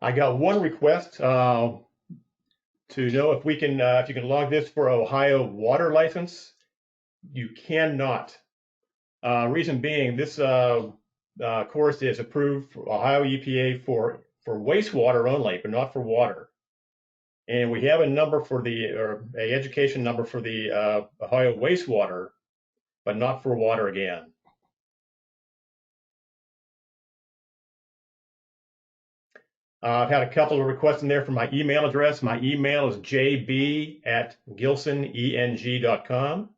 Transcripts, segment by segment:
I got one request to know if you can log this for Ohio water license. You cannot. Reason being, this course is approved for Ohio EPA for wastewater only, but not for water. And we have a number for a education number for the Ohio wastewater, but not for water again. I've had a couple of requests in there for my email address. My email is jb@gilsoneng.com.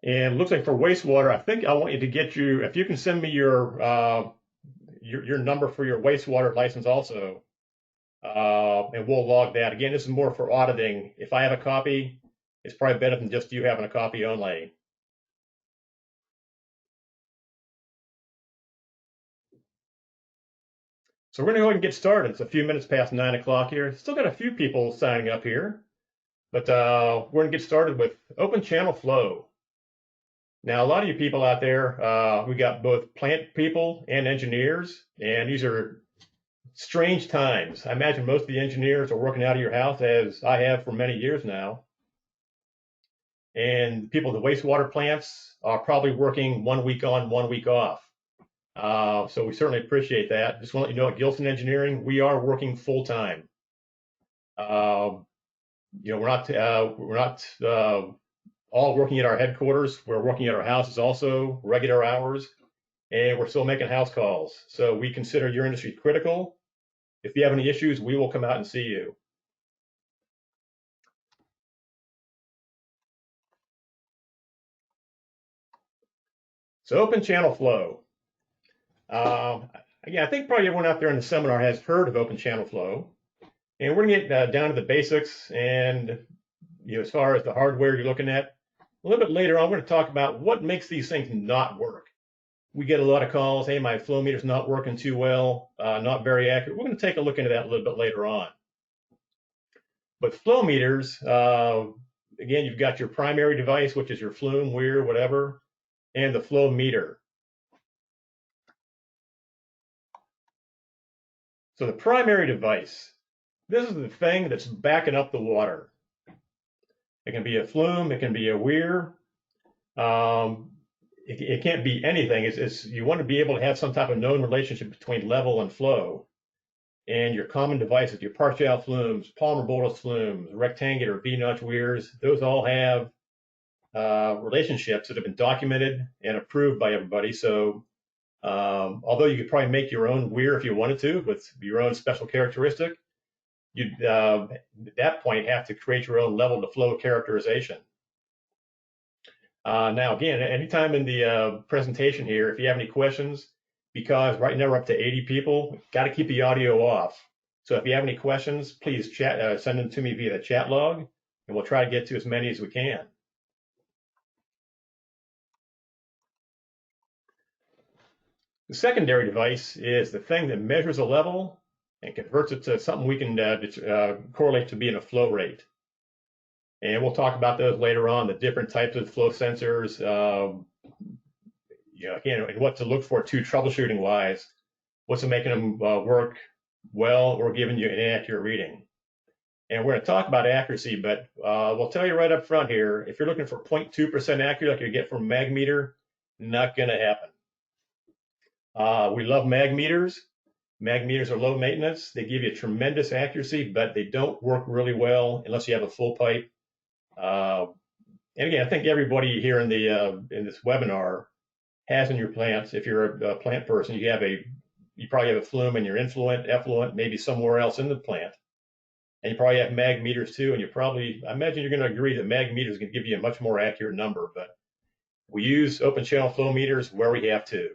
And it looks like for wastewater, I think I want you to if you can send me your number for your wastewater license also, and we'll log that. Again, this is more for auditing. If I have a copy, it's probably better than just you having a copy only. So we're going to go ahead and get started. It's a few minutes past 9 o'clock here. Still got a few people signing up here, but we're going to get started with open channel flow. Now, a lot of you people out there, we got both plant people and engineers, and these are strange times. I imagine most of the engineers are working out of your house, as I have for many years now. And people at the wastewater plants are probably working 1 week on, 1 week off. So we certainly appreciate that. Just want to let you know at Gilson Engineering, we are working full time. We're not all working at our headquarters. We're working at our houses also, regular hours, and we're still making house calls. So we consider your industry critical. If you have any issues, we will come out and see you. So open channel flow. Again, I think probably everyone out there in the seminar has heard of open channel flow. And we're going to get down to the basics and, as far as the hardware you're looking at. A little bit later on, we're going to talk about what makes these things not work. We get a lot of calls, hey, my flow meter's not working too well, not very accurate. We're going to take a look into that a little bit later on. But flow meters, again, you've got your primary device, which is your Flume, Weir, whatever, and the flow meter. So the primary device, this is the thing that's backing up the water. It can be a Flume, it can be a Weir. It can't be anything. You want to be able to have some type of known relationship between level and flow. And your common devices, your Parshall flumes, Palmer Bowlus flumes, rectangular V-notch weirs, those all have relationships that have been documented and approved by everybody. So although you could probably make your own weir if you wanted to with your own special characteristic, you'd at that point have to create your own level to flow characterization. Now, again, anytime in the presentation here, if you have any questions, because right now we're up to 80 people, got to keep the audio off. So if you have any questions, please send them to me via the chat log, and we'll try to get to as many as we can. The secondary device is the thing that measures a level and converts it to something we can correlate to being a flow rate. And we'll talk about those later on, the different types of flow sensors, again, and what to look for too, troubleshooting wise. What's making them work well or giving you an inaccurate reading? And we're going to talk about accuracy, but we'll tell you right up front here, if you're looking for 0.2% accurate like you get from mag meter, not going to happen. We love mag meters. Mag meters are low maintenance. They give you tremendous accuracy, but they don't work really well unless you have a full pipe. And again, I think everybody here in this webinar has in your plants, if you're a plant person, you probably have a flume in your Influent, Effluent, maybe somewhere else in the plant. And you probably have mag meters too, and I imagine you're going to agree that mag meters can give you a much more accurate number, but we use open channel flow meters where we have to.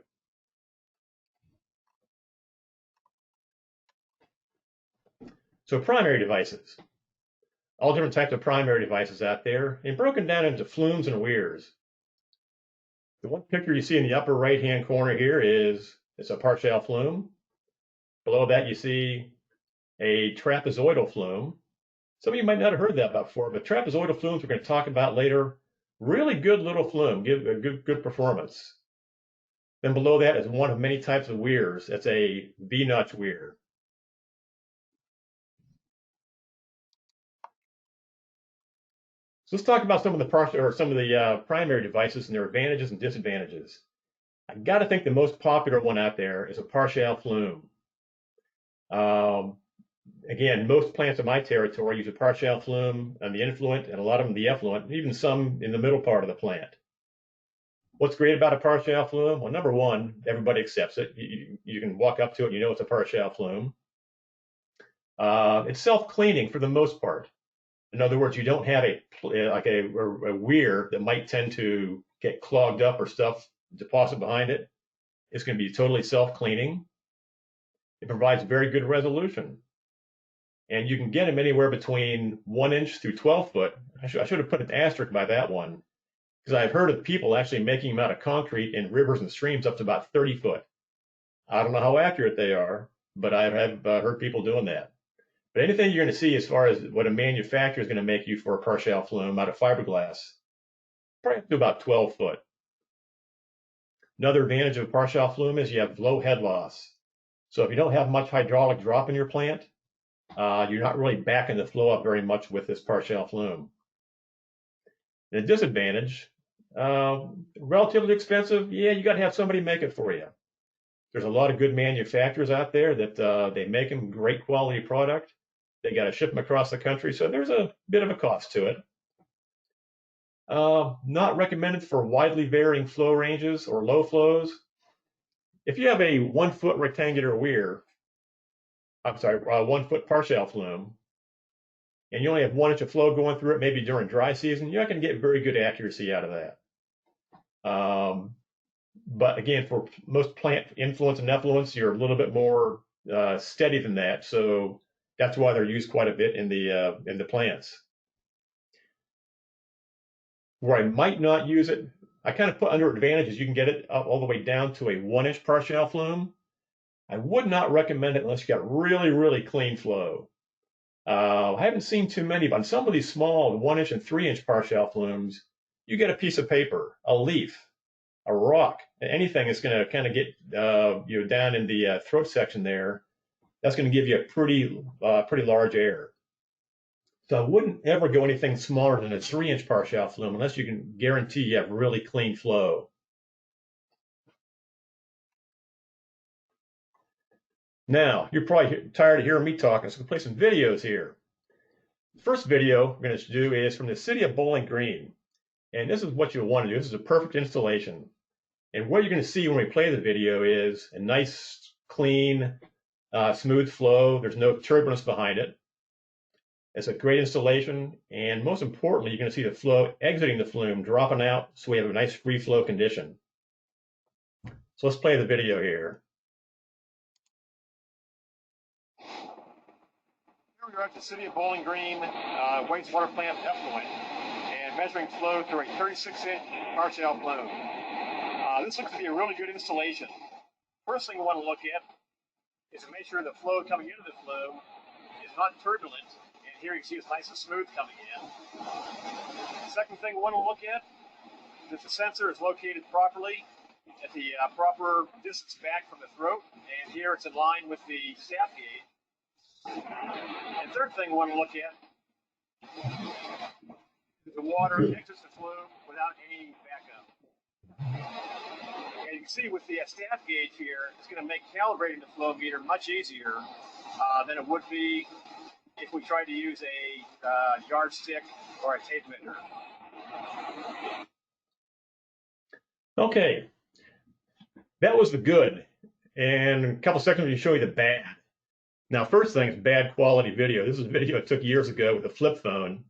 So primary devices, all different types of primary devices out there, and broken down into flumes and weirs. The one picture you see in the upper right-hand corner here it's a Parshall flume. Below that, you see a trapezoidal flume. Some of you might not have heard that before, but trapezoidal flumes we're going to talk about later. Really good little flume, give a good performance. Then below that is one of many types of weirs. It's a V-notch weir. So let's talk about some of the primary devices and their advantages and disadvantages. I got to think the most popular one out there is a Parshall flume. Again, most plants in my territory use a Parshall flume and the Influent, and a lot of them the Effluent, even some in the middle part of the plant. What's great about a Parshall flume? Well, number one, everybody accepts it. You can walk up to it, you know it's a Parshall flume. It's self-cleaning for the most part. In other words, you don't have a weir that might tend to get clogged up or stuff deposit behind it. It's going to be totally self-cleaning. It provides very good resolution. And you can get them anywhere between 1 inch through 12 foot. I should have put an asterisk by that one, because I've heard of people actually making them out of concrete in rivers and streams up to about 30 foot. I don't know how accurate they are, but I have heard people doing that. But anything you're going to see as far as what a manufacturer is going to make you for a Parshall flume out of fiberglass, probably up to about 12 foot. Another advantage of a Parshall flume is you have low head loss. So if you don't have much hydraulic drop in your plant, you're not really backing the flow up very much with this Parshall flume. The disadvantage, relatively expensive. Yeah, you got to have somebody make it for you. There's a lot of good manufacturers out there that they make them great quality product. They got to ship them across the country, so there's a bit of a cost to it. Not recommended for widely varying flow ranges or low flows. If you have a 1 foot rectangular weir, 1 foot Parshall flume, and you only have 1 inch of flow going through it, maybe during dry season, you're not going to get very good accuracy out of that. But again, for most plant influence and effluents, you're a little bit more steady than that. So that's why they're used quite a bit in the plants. Where I might not use it, I kind of put under advantages. You can get it up all the way down to a 1 inch Parshall flume. I would not recommend it unless you got really, really clean flow. I haven't seen too many, but on some of these small 1 inch and 3 inch Parshall flumes, you get a piece of paper, a leaf, a rock, anything that's going to kind of get down in the throat section there. That's going to give you a pretty large error. So I wouldn't ever go anything smaller than a 3 inch Parshall flume unless you can guarantee you have really clean flow. Now, you're probably tired of hearing me talking, so I'm going to play some videos here. The first video we're going to do is from the city of Bowling Green. And this is what you'll want to do. This is a perfect installation. And what you're going to see when we play the video is a nice, clean, smooth flow. There's no turbulence behind it. It's a great installation. And most importantly, you're going to see the flow exiting the flume, dropping out, so we have a nice free flow condition. So let's play the video here. Here we are at the city of Bowling Green wastewater plant effluent, and measuring flow through a 36-inch Parshall flume. This looks to be a really good installation. First thing we want to look at is to make sure the flow coming into the flume is not turbulent, and here you see it's nice and smooth coming in. The second thing we want to look at is that the sensor is located properly at the proper distance back from the throat, and here it's in line with the staff gauge. And third thing we want to look at is the water exits the flume without any backup. And you can see with the staff gauge here, it's going to make calibrating the flow meter much easier than it would be if we tried to use a yardstick or a tape measure. Okay, that was the good. And in a couple seconds, we show you the bad. Now, first thing is bad quality video. This is a video I took years ago with a flip phone.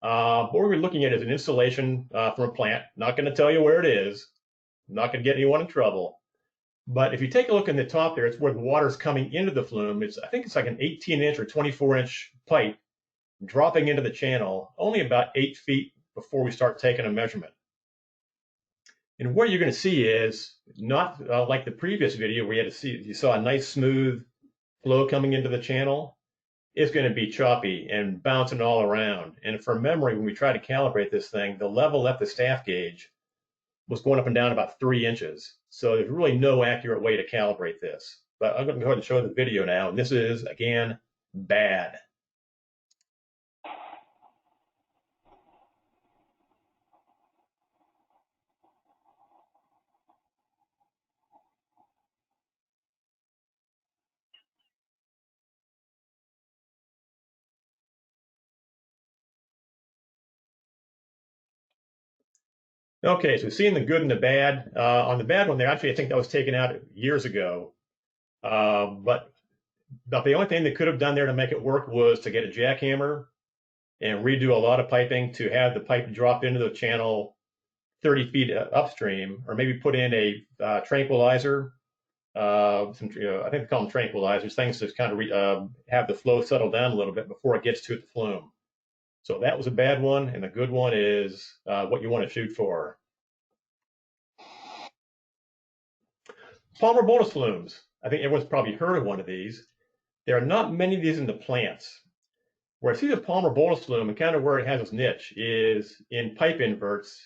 What we're looking at is an installation from a plant. Not going to tell you where it is. Not going to get anyone in trouble. But if you take a look in the top there, it's where the water's coming into the flume. I think it's like an 18-inch or 24-inch pipe dropping into the channel, only about 8 feet before we start taking a measurement. And what you're going to see is not like the previous video where you saw a nice smooth flow coming into the channel. It's going to be choppy and bouncing all around. And from memory, when we tried to calibrate this thing, the level at the staff gauge was going up and down about 3 inches. So there's really no accurate way to calibrate this. But I'm going to go ahead and show the video now. And this is, again, bad. Okay, so we've seen the good and the bad. On the bad one there, actually, I think that was taken out years ago. But the only thing they could have done there to make it work was to get a jackhammer and redo a lot of piping to have the pipe drop into the channel 30 feet upstream, or maybe put in a tranquilizer. I think they call them tranquilizers, things to kind of have the flow settle down a little bit before it gets to the flume. So that was a bad one, and the good one is what you want to shoot for. Palmer Bowlus flumes. I think everyone's probably heard of one of these. There are not many of these in the plants. Where I see the Palmer Bowlus flume and kind of where it has its niche is in pipe inverts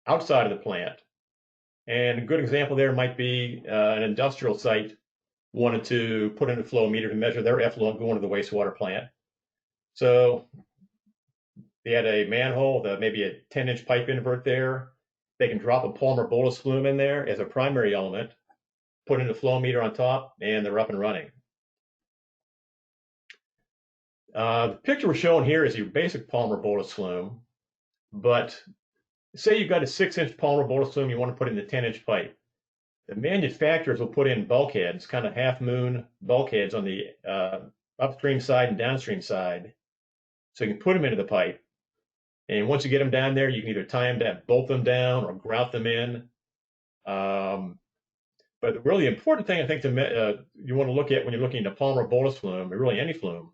outside of the plant. And a good example there might be an industrial site wanted to put in a Flowmeter to measure their effluent going to the wastewater plant. So they had a manhole with maybe a 10-inch pipe invert there. They can drop a Palmer Bowlus flume in there as a primary element, put in a Flowmeter on top, and they're up and running. The picture we're showing here is your basic Palmer Bowlus flume, but say you've got a 6-inch Palmer Bowlus flume you want to put in a 10-inch pipe. The manufacturers will put in bulkheads, kind of half-moon bulkheads on the upstream side and downstream side, so you can put them into the pipe. And once you get them down there, you can either tie them down, bolt them down, or grout them in. But the really important thing I think you want to look at when you're looking at a Palmer Bowlus flume, or really any flume,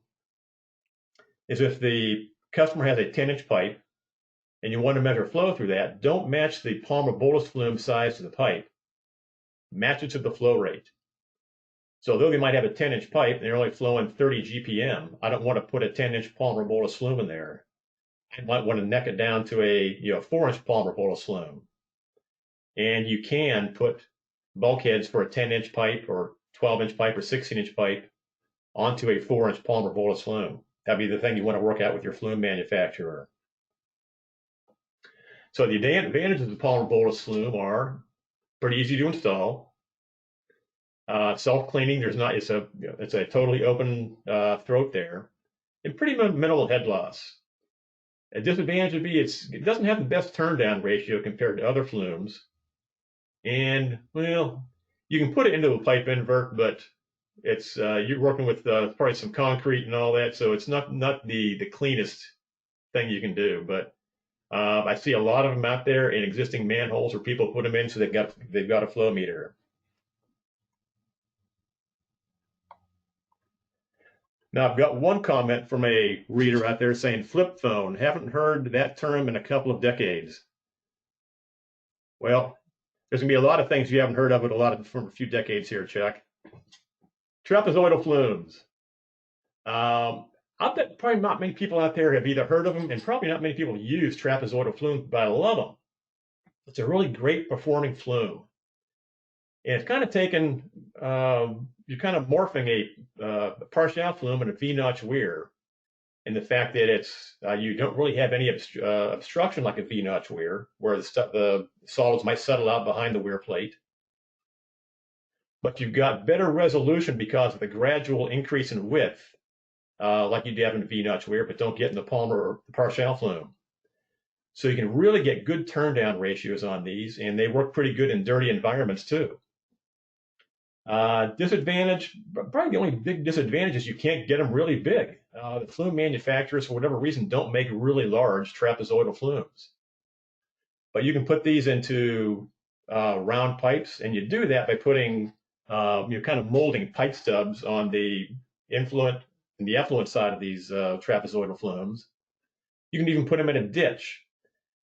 is if the customer has a 10-inch pipe and you want to measure flow through that, don't match the Palmer Bowlus flume size to the pipe. Match it to the flow rate. So though they might have a 10-inch pipe and they're only flowing 30 GPM, I don't want to put a 10-inch Palmer Bowlus flume in there. I might want to neck it down to a 4-inch Palmer Bowlus flume. And you can put bulkheads for a 10-inch pipe or 12-inch pipe or 16-inch pipe onto a 4-inch Palmer Bowlus flume. That'd be the thing you want to work out with your flume manufacturer. So the advantages of the Palmer Bowlus flume are pretty easy to install. Self-cleaning, it's a totally open throat there, and pretty minimal head loss. A disadvantage would be it doesn't have the best turn down ratio compared to other flumes. And well, you can put it into a pipe invert, but it's you're working with probably some concrete and all that, so it's not the cleanest thing you can do. But I see a lot of them out there in existing manholes where people put them in, so they've got a Flowmeter. Now I've got one comment from a reader out there saying flip phone. Haven't heard that term in a couple of decades. Well, there's gonna be a lot of things you haven't heard of it from a few decades here, Chuck. Trapezoidal flumes. I bet probably not many people out there have either heard of them, and probably not many people use trapezoidal flumes, but I love them. It's a really great performing flume. And it's kind of taken, you're kind of morphing a Parshall flume and a V-notch weir, in the fact that you don't really have any obstruction like a V-notch weir, where the solids might settle out behind the weir plate. But you've got better resolution because of the gradual increase in width, like you'd have in a V-notch weir, but don't get in the Palmer or the Parshall flume. So you can really get good turn down ratios on these, and they work pretty good in dirty environments too. Disadvantage, probably the only big disadvantage is you can't get them really big. The flume manufacturers, for whatever reason, don't make really large trapezoidal flumes. But you can put these into round pipes, and you do that by putting, you're kind of molding pipe stubs on the effluent side of these trapezoidal flumes. You can even put them in a ditch.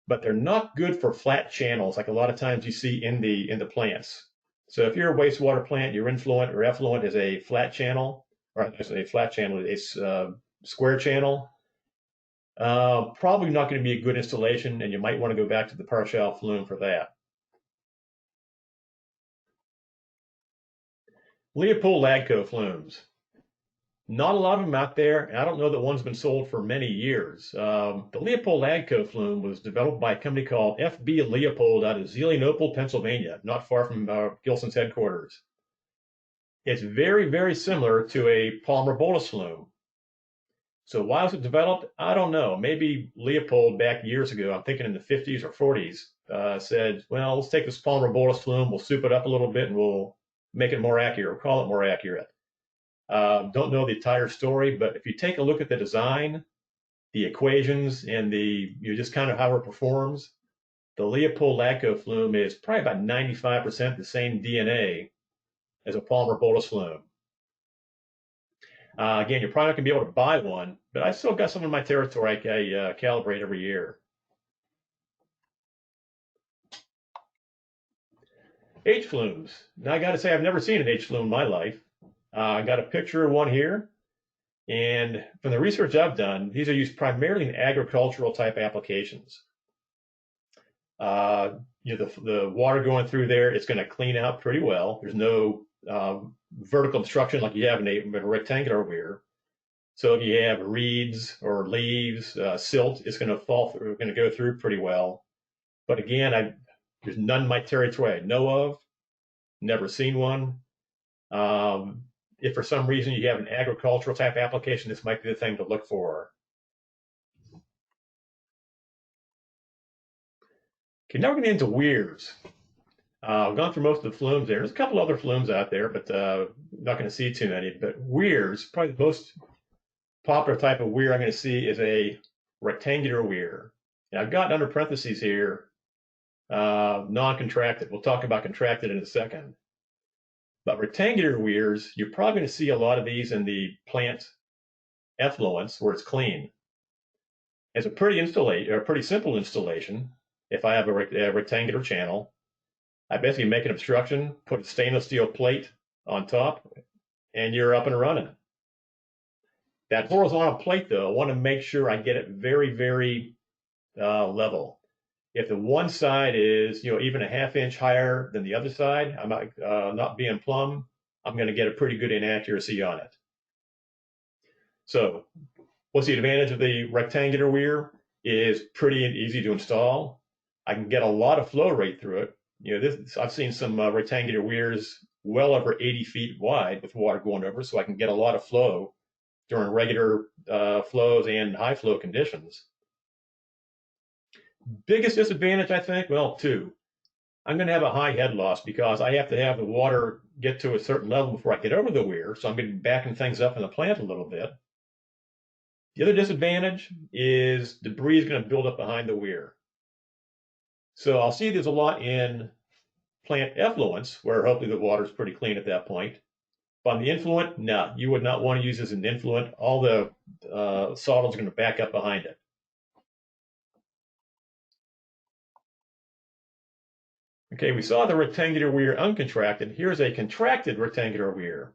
but they're not good for flat channels like a lot of times you see in the plants. So if you're a wastewater plant, your influent or effluent is a flat channel, or a flat channel, it's square channel. Probably not going to be a good installation, and you might want to go back to the Parshall Flume for that. Leopold Lagco flumes. Not a lot of them out there, and I don't know that one's been sold for many years. The Leopold Lagco flume was developed by a company called FB Leopold out of Leopold, Pennsylvania, not far from Gilson's headquarters. It's very, very similar to a polymer Bowlus flume. So why was it developed? I don't know. Maybe Leopold back years ago, I'm thinking in the 50s or 40s, said, well, let's take this polymer Bowlus flume, we'll soup it up a little bit, and we'll make it more accurate, we'll call it more accurate. Don't know the entire story, but if you take a look at the design, the equations, and just kind of how it performs, the Leopold Lagco flume is probably about 95% the same DNA as a polymer Bowlus flume. Again, you're probably not going to be able to buy one, but I still got some in my territory I calibrate every year. H-Flumes. Now, I got to say, I've never seen an H-Flume in my life. I got a picture of one here. And from the research I've done, these are used primarily in agricultural type applications. The water going through there, it's going to clean out pretty well. There's no vertical obstruction like you have in a rectangular weir. So if you have reeds or leaves, silt, it's going to fall through, going to go through pretty well. But again, there's none in my territory I know of. Never seen one. If for some reason you have an agricultural type application, this might be the thing to look for. Okay, now we're getting into weirs. I've gone through most of the flumes there. There's a couple other flumes out there, but not going to see too many. But weirs, probably the most popular type of weir I'm going to see is a rectangular weir. And I've got under parentheses here, non-contracted. We'll talk about contracted in a second. But rectangular weirs, you're probably going to see a lot of these in the plant effluents where it's clean. It's a pretty simple installation. If I have a rectangular channel, I basically make an obstruction, put a stainless steel plate on top, and you're up and running. That horizontal plate, though, I want to make sure I get it very, very level. If the one side is, even a ½ inch higher than the other side, I'm not being plumb, I'm going to get a pretty good inaccuracy on it. So what's the advantage of the rectangular weir? Is pretty easy to install. I can get a lot of flow rate through it. I've seen some rectangular weirs well over 80 feet wide with water going over, so I can get a lot of flow during regular flows and high flow conditions. Biggest disadvantage, I think, well, two. I'm going to have a high head loss because I have to have the water get to a certain level before I get over the weir, so I'm going to be backing things up in the plant a little bit. The other disadvantage is debris is going to build up behind the weir. So I'll see there's a lot in plant effluents where hopefully the water is pretty clean at that point. But on the influent, no, you would not want to use this as an influent. All the solids are going to back up behind it. Okay, we saw the rectangular weir uncontracted. Here's a contracted rectangular weir.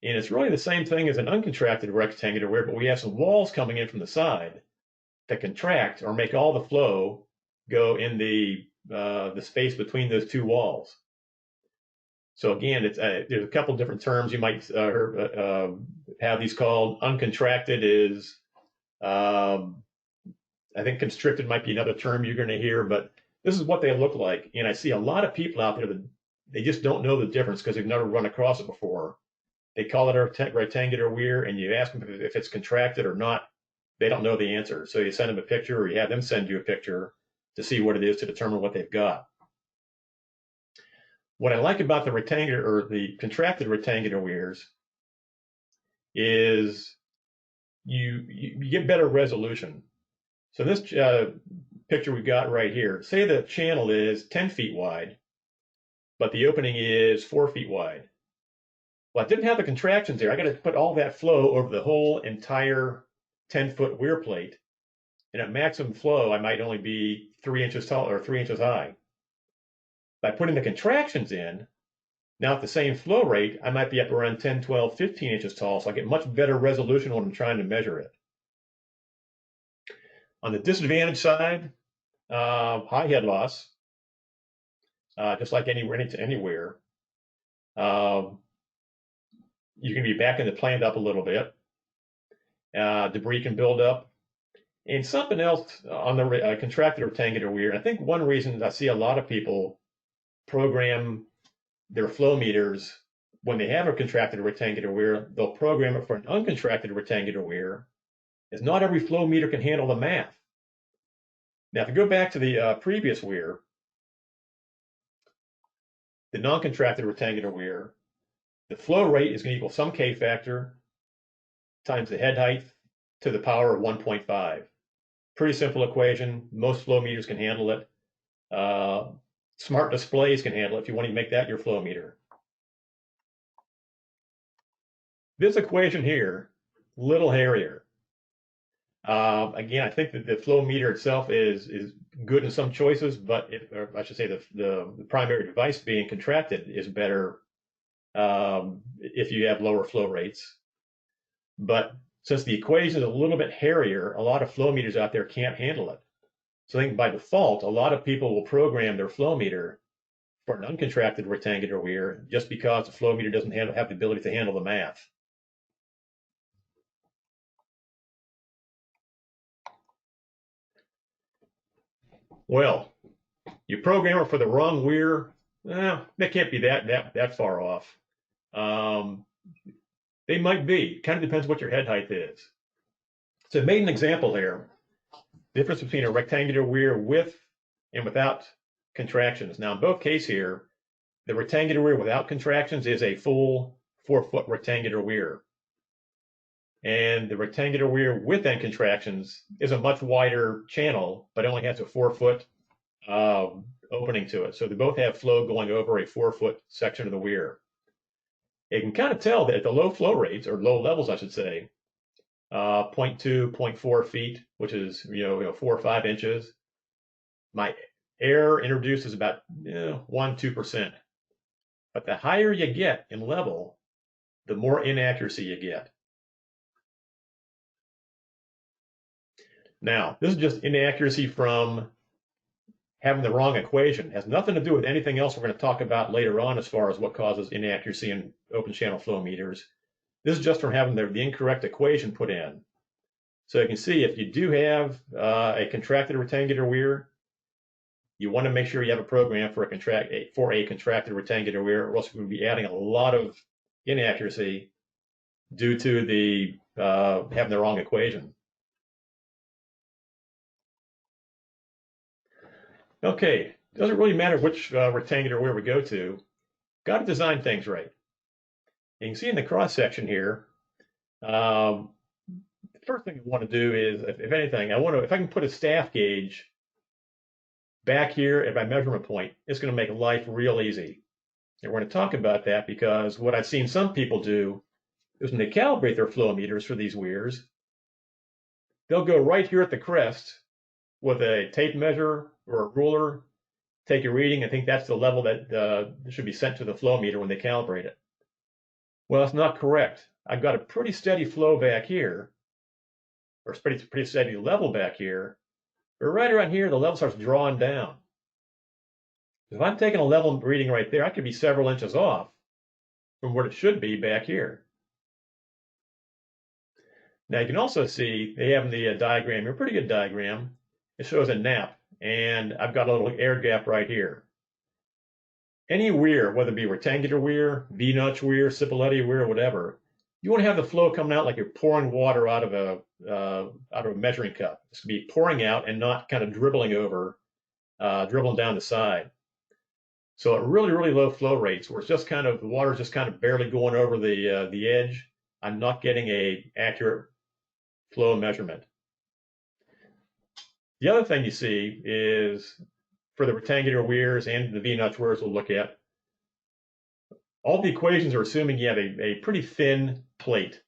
And it's really the same thing as an uncontracted rectangular weir, but we have some walls coming in from the side that contract or make all the flow go in the space between those two walls. So again, there's a couple different terms you might have these called. Uncontracted is, I think constricted might be another term you're going to hear, but this is what they look like. And I see a lot of people out there that they just don't know the difference because they've never run across it before. They call it a rectangular weir, and you ask them if it's contracted or not. They don't know the answer. So you send them a picture or you have them send you a picture to see what it is to determine what they've got. What I like about the rectangular or the contracted rectangular weirs is you get better resolution. So this picture we got right here, say the channel is 10 feet wide, but the opening is 4 feet wide. Well, I didn't have the contractions there. I got to put all that flow over the whole entire 10-foot weir plate and at maximum flow, I might only be 3 inches tall or 3 inches high. By putting the contractions in, now at the same flow rate, I might be up around 10, 12, 15 inches tall, so I get much better resolution when I'm trying to measure it. On the disadvantage side, high head loss, just like anywhere. You can be backing the plant up a little bit. Debris can build up. And something else on the contracted rectangular weir, I think one reason I see a lot of people program their flow meters when they have a contracted rectangular weir, they'll program it for an uncontracted rectangular weir, is not every flow meter can handle the math. Now, if you go back to the previous weir, the non-contracted rectangular weir, the flow rate is going to equal some K factor times the head height to the power of 1.5. Pretty simple equation. Most flow meters can handle it. Smart displays can handle it if you want to make that your flow meter. This equation here, little hairier. Again, I think that the flow meter itself is good in some choices, but or I should say the primary device being contracted is better if you have lower flow rates. But since the equation is a little bit hairier, a lot of flow meters out there can't handle it. So I think by default, a lot of people will program their flow meter for an uncontracted rectangular weir just because the flow meter doesn't have the ability to handle the math. Well, you program it for the wrong weir, that can't be that far off. They might be. Kind of depends what your head height is. So I made an example here. Difference between a rectangular weir with and without contractions. Now, in both cases here, the rectangular weir without contractions is a full 4-foot rectangular weir. And the rectangular weir with end contractions is a much wider channel, but only has a 4-foot opening to it. So they both have flow going over a 4-foot section of the weir. You can kind of tell that at the low flow rates, or low levels, I should say, 0.2, 0.4 feet, which is 4 or 5 inches, my error introduced is about 1-2%. But the higher you get in level, the more inaccuracy you get. Now, this is just inaccuracy from having the wrong equation. It has nothing to do with anything else we're going to talk about later on as far as what causes inaccuracy in open channel flow meters. This is just from having the incorrect equation put in. So you can see if you do have a contracted rectangular weir, you want to make sure you have a program for a contracted rectangular weir, or else you're going to be adding a lot of inaccuracy due to the having the wrong equation. Okay, doesn't really matter which rectangular weir we go to. Got to design things right. You can see in the cross section here. The first thing I want to do is, if anything, if I can put a staff gauge back here at my measurement point, it's going to make life real easy. And we're going to talk about that because what I've seen some people do is when they calibrate their flow meters for these weirs, they'll go right here at the crest with a tape measure or a ruler, take a reading, and think that's the level that should be sent to the flow meter when they calibrate it. Well, that's not correct. I've got a pretty steady flow back here, or pretty steady level back here, but right around here, the level starts drawing down. If I'm taking a level reading right there, I could be several inches off from what it should be back here. Now you can also see they have in the diagram here, a pretty good diagram. It shows a nap, and I've got a little air gap right here. Any weir, whether it be rectangular weir, V-notch weir, Cipoletti Weir, whatever, you want to have the flow coming out like you're pouring water out of a measuring cup. It's going to be pouring out and not kind of dribbling down the side. So at really, really low flow rates, where it's just kind of the water's just kind of barely going over the edge, I'm not getting a accurate flow measurement. The other thing you see is for the rectangular weirs and the V-notch weirs we'll look at, all the equations are assuming you have a pretty thin plate.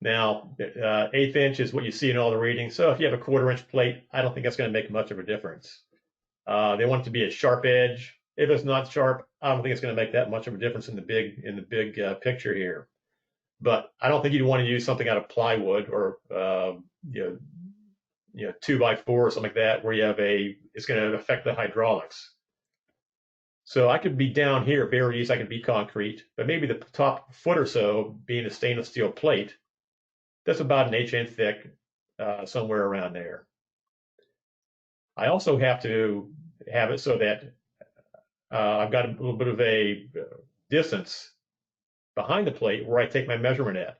Now, 1/8 inch is what you see in all the readings. So if you have a 1/4 inch plate, I don't think that's going to make much of a difference. They want it to be a sharp edge. If it's not sharp, I don't think it's going to make that much of a difference in the big picture here. But I don't think you'd want to use something out of plywood or you know 2x4 or something like that, where you have it's going to affect the hydraulics. So I could be down here very easy. I could be concrete, but maybe the top foot or so being a stainless steel plate. That's about an inch thick, somewhere around there. I also have to have it so that I've got a little bit of a distance behind the plate where I take my measurement at.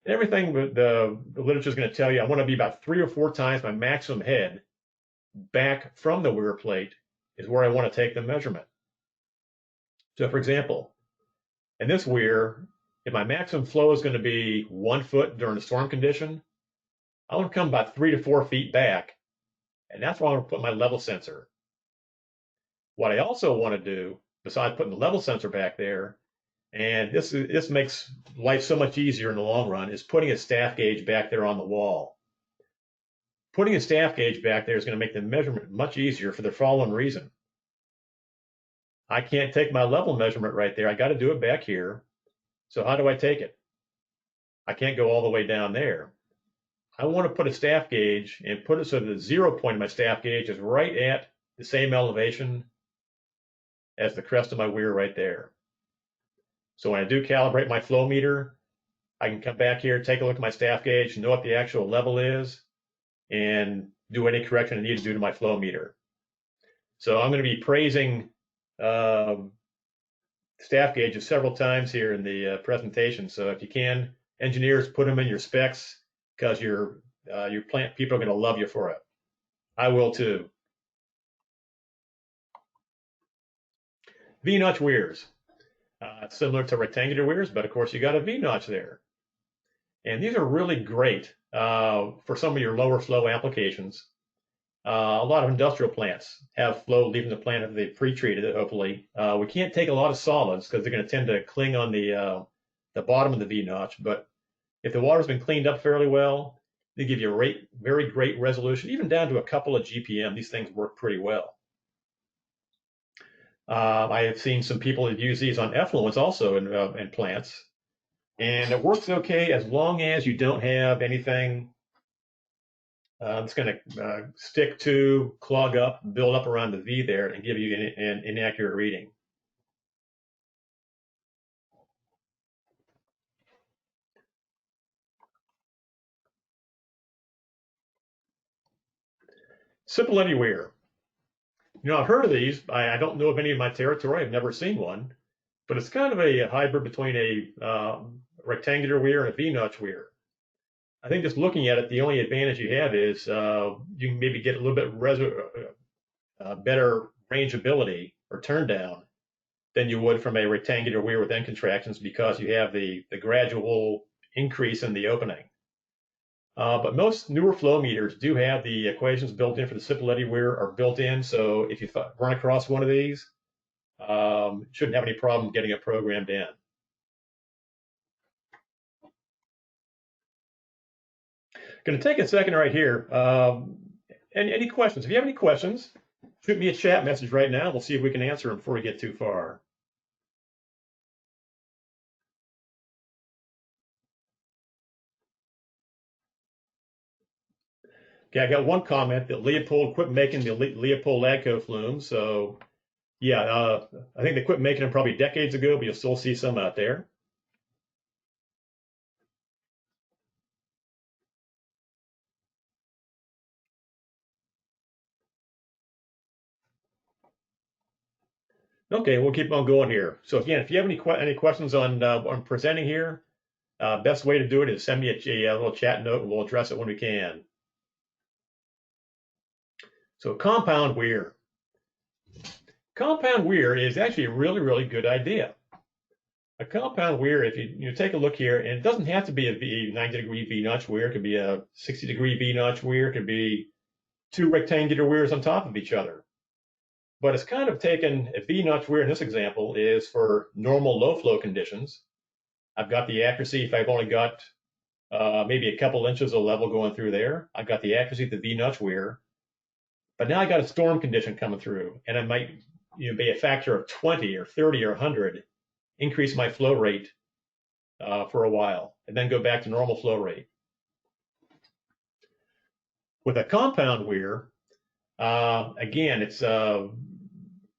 And everything the literature is going to tell you, I want to be about 3 or 4 times my maximum head back from the weir plate is where I want to take the measurement. So for example, in this weir, if my maximum flow is going to be 1 foot during a storm condition, I want to come about 3 to 4 feet back, and that's where I want to put my level sensor. What I also want to do, besides putting the level sensor back there, and this makes life so much easier in the long run, is putting a staff gauge back there on the wall. Putting a staff gauge back there is going to make the measurement much easier for the following reason. I can't take my level measurement right there. I got to do it back here. So how do I take it? I can't go all the way down there. I want to put a staff gauge and put it so the 0 point of my staff gauge is right at the same elevation as the crest of my weir right there. So when I do calibrate my flow meter, I can come back here, take a look at my staff gauge, know what the actual level is, and do any correction I need to do to my flow meter. So I'm going to be praising staff gauges several times here in the presentation. So if you can, engineers, put them in your specs, because your plant people are going to love you for it. I will too. V-notch weirs. Similar to rectangular weirs, but of course you got a V-notch there. And these are really great for some of your lower flow applications. A lot of industrial plants have flow leaving the plant if they've pre-treated it, hopefully. We can't take a lot of solids because they're going to tend to cling on the bottom of the V-notch, but if the water's been cleaned up fairly well, they give you a very great resolution, even down to a couple of GPM. These things work pretty well. I have seen some people that use these on effluents also in plants, and it works okay as long as you don't have anything that's going to stick to, clog up, build up around the V there and give you an inaccurate reading. Cipoletti Weir. You know, I've heard of these. I don't know of any in my territory. I've never seen one, but it's kind of a hybrid between a rectangular weir and a V-notch weir. I think just looking at it, the only advantage you have is you can maybe get a little bit better rangeability or turn down than you would from a rectangular weir with end contractions, because you have the gradual increase in the opening. But most newer flow meters do have the equations built in for the Cipoletti Weir are built in. So if you run across one of these, shouldn't have any problem getting it programmed in. Going to take a second right here. Any questions? If you have any questions, shoot me a chat message right now. We'll see if we can answer them before we get too far. Okay, I got one comment that Leopold quit making the Leopold Lagco flumes. So yeah, I think they quit making them probably decades ago, but you'll still see some out there. Okay, we'll keep on going here. So again, if you have any questions on what I'm presenting here, best way to do it is send me a little chat note and we'll address it when we can. So compound weir. Compound weir is actually a really good idea. A compound weir, if you take a look here, and it doesn't have to be a 90-degree V-notch weir. It could be a 60-degree V-notch weir. It could be 2 rectangular weirs on top of each other. But it's kind of taken a V-notch weir in this example is for normal low flow conditions. I've got the accuracy if I've only got maybe a couple inches of level going through there. I've got the accuracy of the V-notch weir, but now I got a storm condition coming through, and I might be a factor of 20 or 30 or 100, increase my flow rate for a while, and then go back to normal flow rate. With a compound weir, again, it's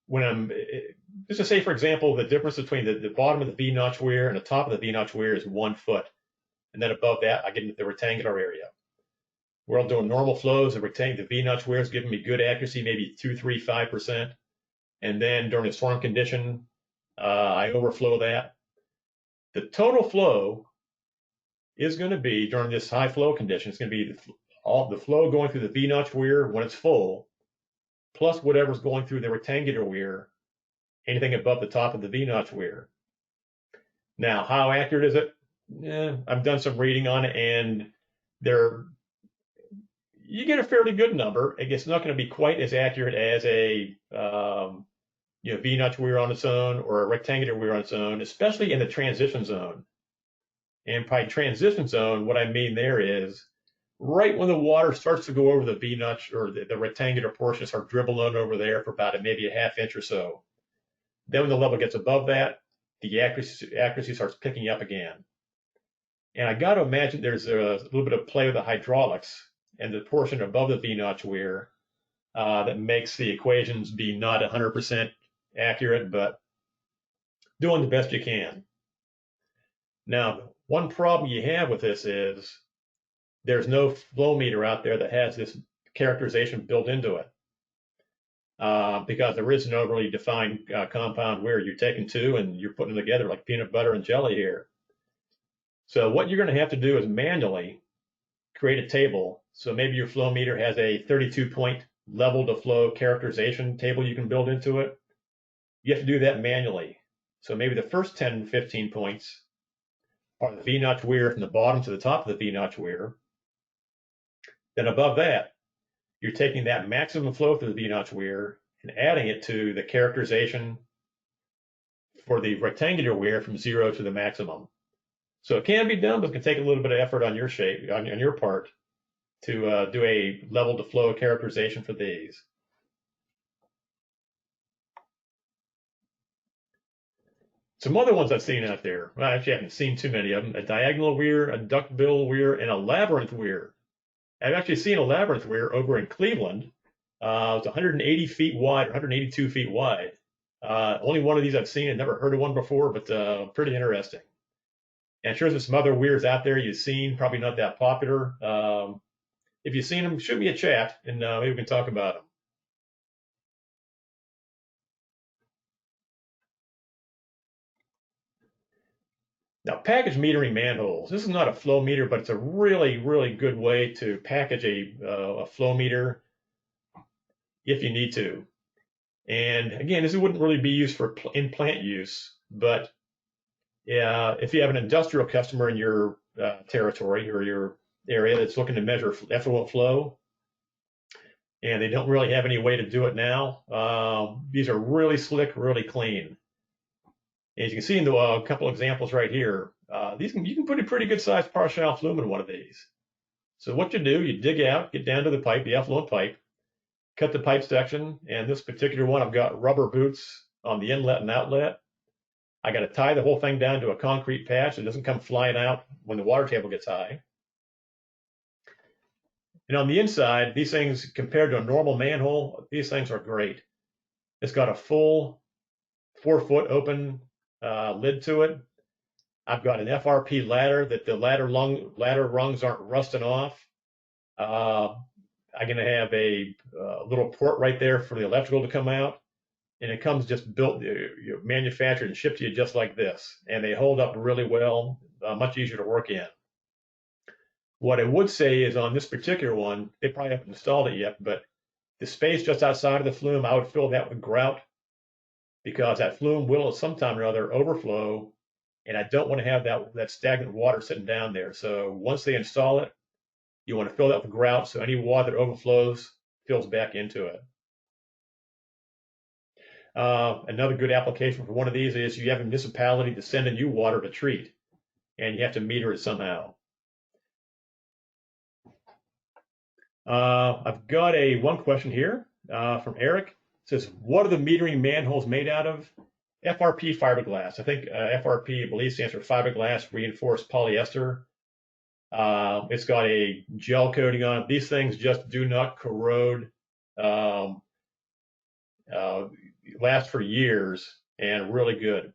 when I'm just to say, for example, the difference between the bottom of the V-notch weir and the top of the V-notch weir is 1 foot. And then above that, I get into the rectangular area. Where I'm doing normal flows, the V-notch weir is giving me good accuracy, maybe 2, 3, 5%. And then during the storm condition, I overflow that. The total flow is going to be, during this high flow condition, it's going to be all the flow going through the V-notch weir when it's full, plus whatever's going through the rectangular weir, anything above the top of the V-notch weir. Now, how accurate is it? I've done some reading on it, and you get a fairly good number. It's not going to be quite as accurate as a V-notch weir on its own or a rectangular weir on its own, especially in the transition zone. And by transition zone, what I mean there is right when the water starts to go over the V-notch or the rectangular portion, start dribbling over there for about maybe a half inch or so. Then when the level gets above that, the accuracy starts picking up again. And I got to imagine there's a little bit of play with the hydraulics and the portion above the V-notch weir that makes the equations be not 100% accurate, but doing the best you can. Now, one problem you have with this is there's no Flowmeter out there that has this characterization built into it because there is no really defined compound weir. You're taking two and you're putting them together like peanut butter and jelly here. So what you're going to have to do is manually create a table. So maybe your Flowmeter has a 32-point level to flow characterization table you can build into it. You have to do that manually. So maybe the first 10, 15 points are the V-notch weir from the bottom to the top of the V-notch weir. Then above that, you're taking that maximum flow through the V-notch weir and adding it to the characterization for the rectangular weir from 0 to the maximum. So it can be done, but it can take a little bit of effort on your part to do a level to flow characterization for these. Some other ones I've seen out there, well, I actually haven't seen too many of them, a diagonal weir, a duckbill weir, and a labyrinth weir. I've actually seen a labyrinth weir over in Cleveland. It's 180 feet wide, 182 feet wide. Only one of these I've seen. I've never heard of one before, but pretty interesting. And sure, there's some other weirs out there you've seen, probably not that popular. If you've seen them, shoot me a chat, and maybe we can talk about them. Now, package metering manholes. This is not a flow meter, but it's a really, really good way to package a flow meter if you need to. And again, this wouldn't really be used for in-plant use, but if you have an industrial customer in your territory or your area that's looking to measure effluent flow, and they don't really have any way to do it now, these are really slick, really clean. As you can see in the couple examples right here, you can put a pretty good sized Parshall flume in one of these. So what you do, you dig out, get down to the pipe, the effluent pipe, cut the pipe section, and this particular one, I've got rubber boots on the inlet and outlet. I got to tie the whole thing down to a concrete patch so it doesn't come flying out when the water table gets high. And on the inside, these things, compared to a normal manhole, these things are great. It's got a full 4-foot open lid to it. I've got an FRP ladder that the ladder rungs aren't rusting off. I'm going to have a little port right there for the electrical to come out. And it comes just built, manufactured and shipped to you just like this. And they hold up really well, much easier to work in. What I would say is on this particular one, they probably haven't installed it yet, but the space just outside of the flume, I would fill that with grout because that flume will at some time or other overflow, and I don't want to have that stagnant water sitting down there. So once they install it, you want to fill that with grout so any water that overflows fills back into it. Another good application for one of these is you have a municipality to send in you water to treat, and you have to meter it somehow. I've got one question here from Eric. It says, what are the metering manholes made out of? FRP fiberglass. I think FRP, I believe, stands for fiberglass reinforced polyester. It's got a gel coating on it. These things just do not corrode, um, last for years, and really good.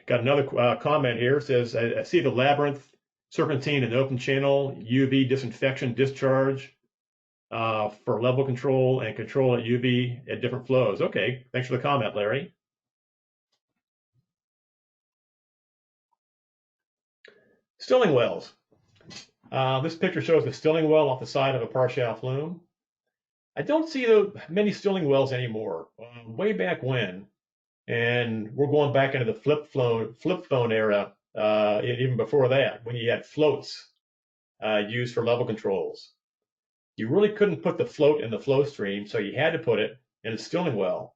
Got another comment here. It says, I see the labyrinth, serpentine, and open channel, UV disinfection discharge for level control and control at UV at different flows. Okay, thanks for the comment, Larry. Stilling wells. This picture shows the stilling well off the side of a Parshall flume. I don't see many stilling wells anymore. Way back when, and we're going back into the flip phone era, even before that, when you had floats used for level controls. You really couldn't put the float in the flow stream, so you had to put it in a stilling well.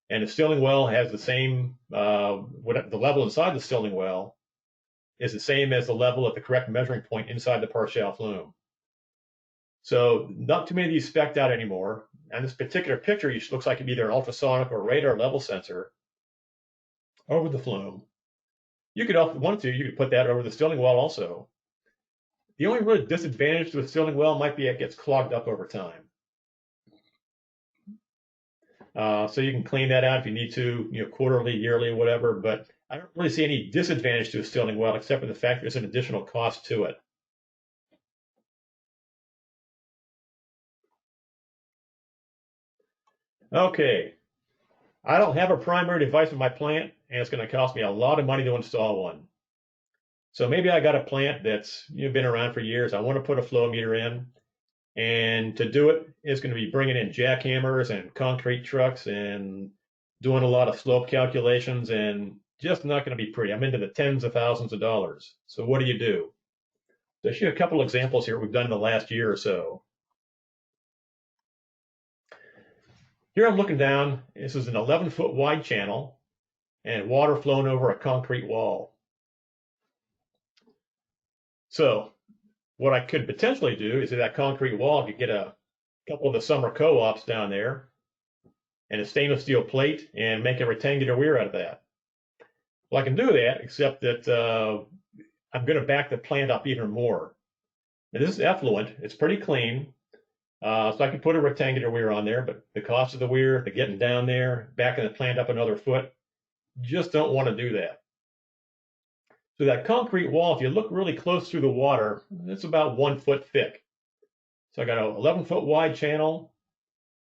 And the stilling well has the same, the level inside the stilling well is the same as the level at the correct measuring point inside the Parshall flume. So not too many of these spec'd out anymore. And this particular picture looks like either an ultrasonic or radar level sensor over the flume. You could, if you wanted to, you could put that over the stilling well also. The only real disadvantage to a stilling well might be it gets clogged up over time. So you can clean that out if you need to, quarterly, yearly, whatever. But I don't really see any disadvantage to a stilling well except for the fact there's an additional cost to it. Okay, I don't have a primary device in my plant, and it's going to cost me a lot of money to install one. So maybe I got a plant that's been around for years. I want to put a Flowmeter in, and to do it, it's going to be bringing in jackhammers and concrete trucks and doing a lot of slope calculations, and just not going to be pretty. I'm into the tens of thousands of dollars. So what do? So I'll show you a couple examples here we've done in the last year or so. Here I'm looking down. This is an 11-foot wide channel and water flowing over a concrete wall. So what I could potentially do is that concrete wall, I could get a couple of the summer co-ops down there and a stainless steel plate and make a rectangular weir out of that. Well, I can do that, except that I'm going to back the plant up even more. Now, this is effluent. It's pretty clean. So I can put a rectangular weir on there, but the cost of the weir, the getting down there, backing the plant up another foot, just don't want to do that. So that concrete wall, if you look really close through the water, it's about 1 foot thick. So I got an 11-foot wide channel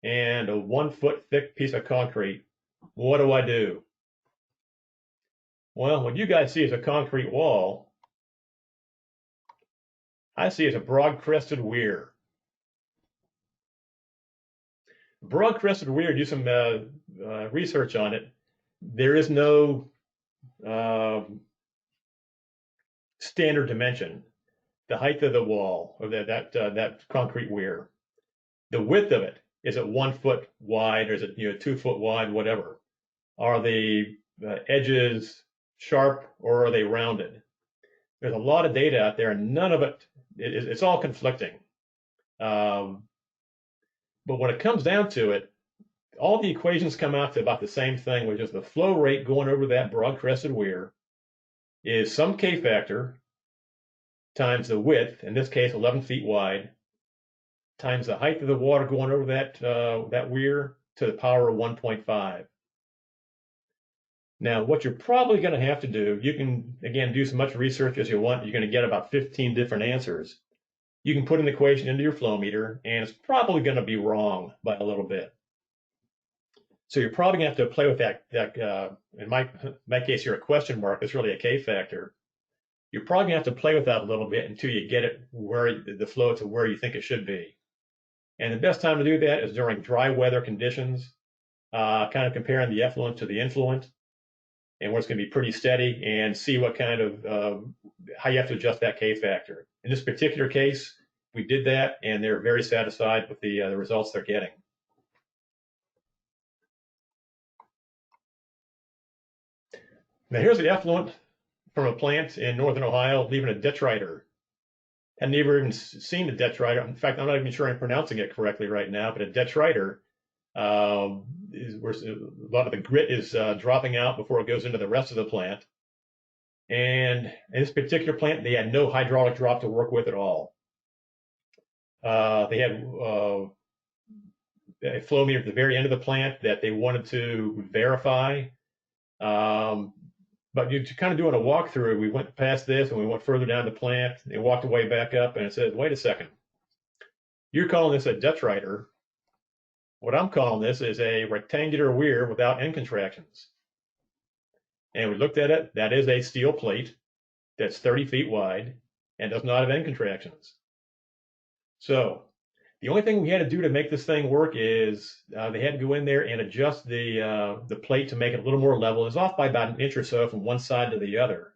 and a 1 foot thick piece of concrete. What do? Well, what you guys see is a concrete wall. I see is a broad crested weir. Broad crested weir, do some research on it. There is no standard dimension. The height of the wall of that concrete weir, the width of it, is it 1 foot wide or is it 2 foot wide, whatever? Are the edges sharp or are they rounded? There's a lot of data out there, and none of it's all conflicting. But when it comes down to it, all the equations come out to about the same thing, which is the flow rate going over that broad crested weir is some K factor times the width, in this case 11 feet wide, times the height of the water going over that weir to the power of 1.5. Now, what you're probably going to have to do, you can, again, do as much research as you want. You're going to get about 15 different answers. You can put an equation into your Flowmeter, and it's probably going to be wrong by a little bit. So you're probably going to have to play with that in my case here, a question mark. It's really a K factor. You're probably going to have to play with that a little bit until you get it where the flow to where you think it should be. And the best time to do that is during dry weather conditions, kind of comparing the effluent to the influent, and where it's going to be pretty steady, and see what kind of how you have to adjust that K factor. In this particular case, we did that, and they're very satisfied with the results they're getting. Now here's the effluent from a plant in northern Ohio leaving a detritor. Had never even seen a detritor. In fact, I'm not even sure I'm pronouncing it correctly right now, but a detritor is where a lot of the grit is dropping out before it goes into the rest of the plant. And in this particular plant, they had no hydraulic drop to work with at all. They had a Flowmeter at the very end of the plant that they wanted to verify. But you're kind of doing a walkthrough. We went past this and we went further down the plant. They walked away back up and it said, wait a second. You're calling this a detritor. What I'm calling this is a rectangular weir without end contractions. And we looked at it. That is a steel plate that's 30 feet wide and does not have end contractions. So the only thing we had to do to make this thing work is they had to go in there and adjust the plate to make it a little more level. It's off by about an inch or so from one side to the other.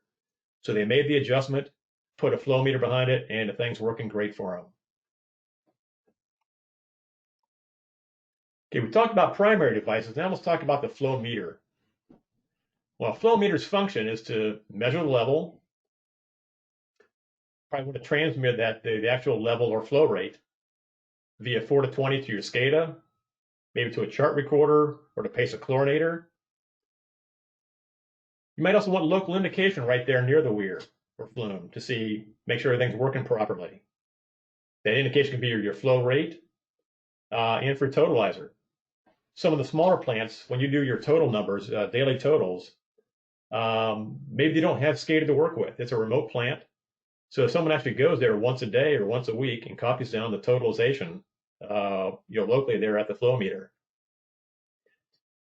So they made the adjustment, put a flow meter behind it, and the thing's working great for them. Okay, we talked about primary devices. Now let's talk about the flow meter. Well, a flow meter's function is to measure the level, probably want to transmit that the actual level or flow rate via 4 to 20 to your SCADA, maybe to a chart recorder or to pace a chlorinator. You might also want local indication right there near the weir or flume to make sure everything's working properly. That indication can be your flow rate and for totalizer. Some of the smaller plants, when you do your total numbers, daily totals, maybe they don't have SCADA to work with. It's a remote plant. So if someone actually goes there once a day or once a week and copies down the totalization, locally there at the flow meter.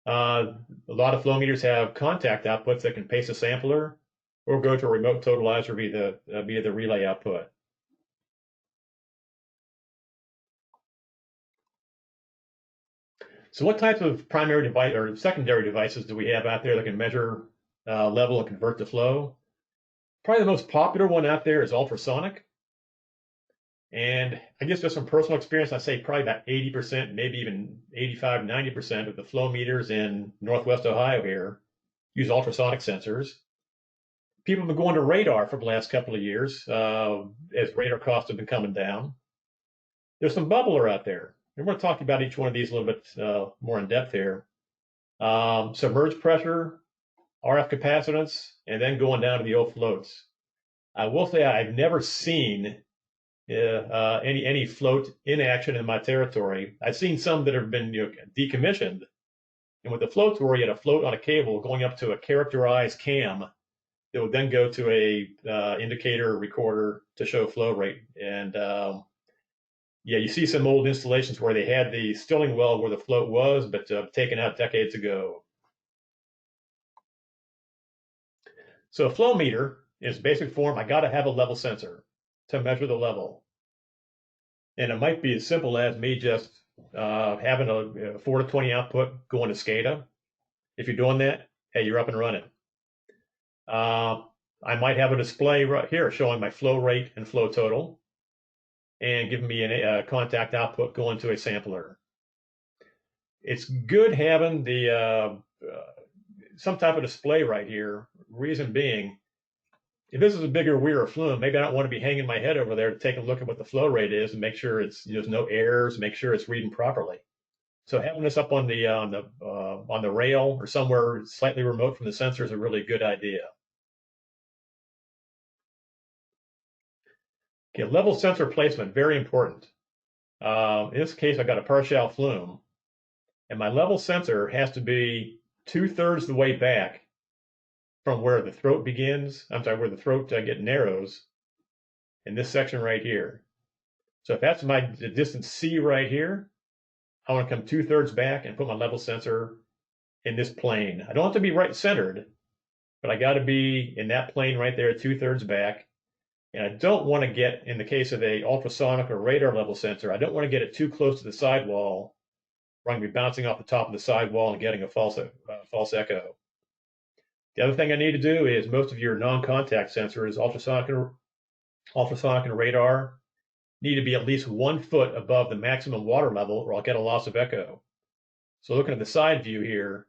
A lot of flow meters have contact outputs that can pace a sampler or go to a remote totalizer via the relay output. So what types of primary device or secondary devices do we have out there that can measure level and convert to flow? Probably the most popular one out there is ultrasonic. And I guess just from personal experience, I say probably about 80%, maybe even 85, 90% of the flow meters in Northwest Ohio here use ultrasonic sensors. People have been going to radar for the last couple of years as radar costs have been coming down. There's some bubbler out there. And we're going to talk about each one of these a little bit more in depth here. Submerged pressure, RF capacitance, and then going down to the old floats. I will say I've never seen any float in action in my territory. I've seen some that have been decommissioned, and what the floats were, you had a float on a cable going up to a characterized cam that would then go to a indicator recorder to show flow rate. And yeah, you see some old installations where they had the stilling well where the float was, but taken out decades ago. So a flow meter, in its basic form, I got to have a level sensor to measure the level. And it might be as simple as me just having a 4 to 20 output going to SCADA. If you're doing that, hey, you're up and running. I might have a display right here showing my flow rate and flow total and giving me a contact output going to a sampler. It's good having some type of display right here. Reason being, if this is a bigger weir or flume, maybe I don't want to be hanging my head over there to take a look at what the flow rate is and make sure there's no errors, make sure it's reading properly. So having this up on the rail or somewhere slightly remote from the sensor is a really good idea. Okay, level sensor placement, very important. In this case, I got a Parshall flume, and my level sensor has to be 2/3 the way back from where the throat begins. I'm sorry, where the throat narrows in this section right here. So if that's the distance C right here, I want to come 2/3 back and put my level sensor in this plane. I don't have to be right centered, but I got to be in that plane right there, 2/3 back. And I don't want to get, in the case of a ultrasonic or radar level sensor, I don't want to get it too close to the sidewall where I'm going to be bouncing off the top of the sidewall and getting a false echo. The other thing I need to do is most of your non-contact sensors, ultrasonic and radar, need to be at least 1 foot above the maximum water level or I'll get a loss of echo. So looking at the side view here,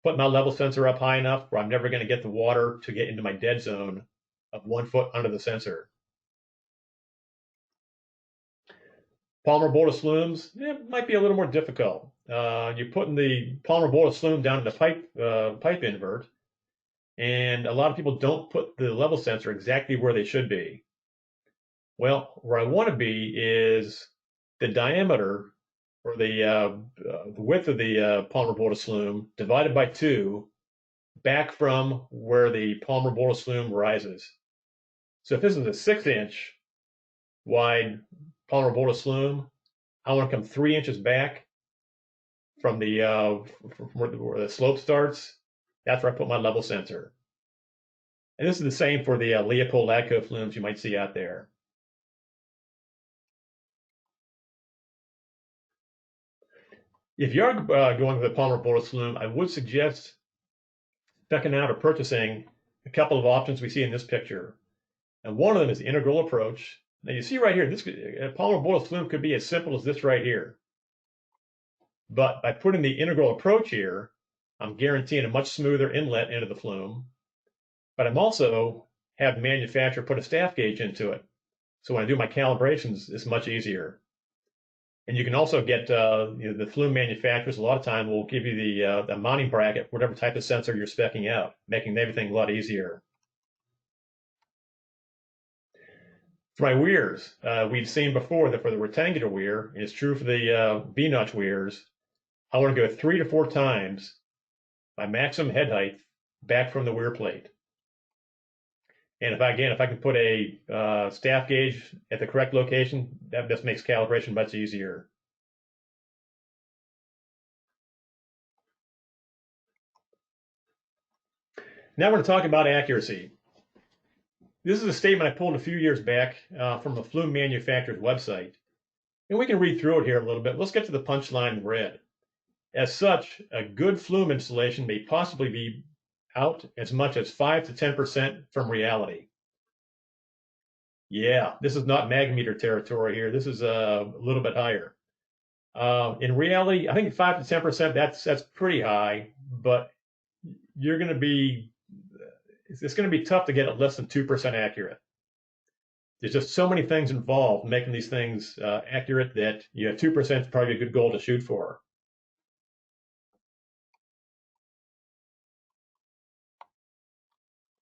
put my level sensor up high enough where I'm never going to get the water to get into my dead zone of 1 foot under the sensor. Polymer Bowlus flumes, it might be a little more difficult. You're putting the polymer Bowlus flume down in the pipe invert, and a lot of people don't put the level sensor exactly where they should be. Well, where I want to be is the diameter or the width of the polymer Bowlus flume divided by 2 back from where the polymer Bowlus flume rises. So if this is a 6-inch wide polymer Bowlus flume, I want to come 3 inches back from from where the slope starts. That's where I put my level sensor. And this is the same for the Leopold Lagco flumes you might see out there. If you are going with a polymer Bowlus flume, I would suggest checking out or purchasing a couple of options we see in this picture. And one of them is the integral approach. Now you see right here, this polymer Bowlus flume could be as simple as this right here. But by putting the integral approach here, I'm guaranteeing a much smoother inlet into the flume. But I'm also have the manufacturer put a staff gauge into it. So when I do my calibrations, it's much easier. And you can also get the flume manufacturers a lot of time will give you the mounting bracket, whatever type of sensor you're speccing out, making everything a lot easier. For my weirs, we've seen before that for the rectangular weir, and it's true for the V-notch weirs, I want to go 3 to 4 times my maximum head height back from the weir plate. And if I can put a staff gauge at the correct location, that just makes calibration much easier. Now we're going to talk about accuracy. This is a statement I pulled a few years back from a flume manufacturer's website. And we can read through it here a little bit. Let's get to the punchline in red. As such, a good flume installation may possibly be out as much as 5 to 10% from reality. Yeah, this is not magmeter territory here. This is a little bit higher. In reality, I think 5 to 10%, that's pretty high, but you're going to be, it's going to be tough to get it less than 2% accurate. There's just so many things involved in making these things accurate that 2% is probably a good goal to shoot for.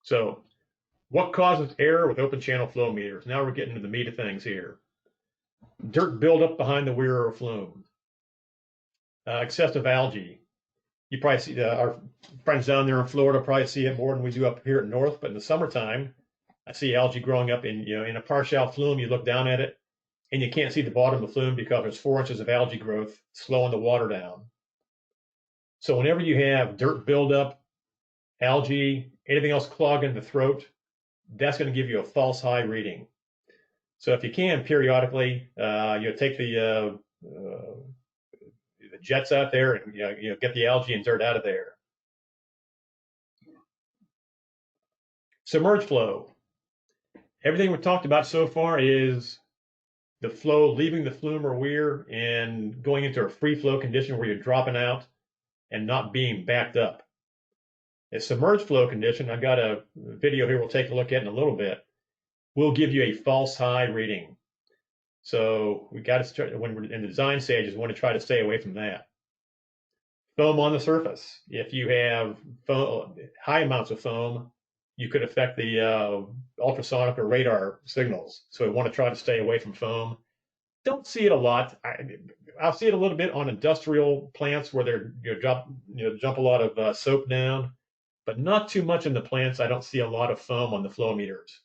So what causes error with open channel flow meters? Now we're getting to the meat of things here. Dirt buildup behind the weir or flume. Excessive algae. You probably see our friends down there in Florida probably see it more than we do up here in North, but in the summertime, I see algae growing up in a Parshall flume. You look down at it and you can't see the bottom of the flume because there's 4 inches of algae growth slowing the water down. So whenever you have dirt buildup, algae, anything else clogging the throat, that's going to give you a false high reading. So if you can, periodically, take the jets out there and get the algae and dirt out of there. Submerged flow. Everything we've talked about so far is the flow leaving the flume or weir and going into a free flow condition where you're dropping out and not being backed up. A submerged flow condition, I've got a video here we'll take a look at in a little bit, will give you a false high reading. So we got to start, when we're in the design stages, we want to try to stay away from that. Foam on the surface. If you have high amounts of foam, you could affect the ultrasonic or radar signals. So we want to try to stay away from foam. Don't see it a lot. I'll see it a little bit on industrial plants where they're jump a lot of soap down, but not too much in the plants. I don't see a lot of foam on the flow meters.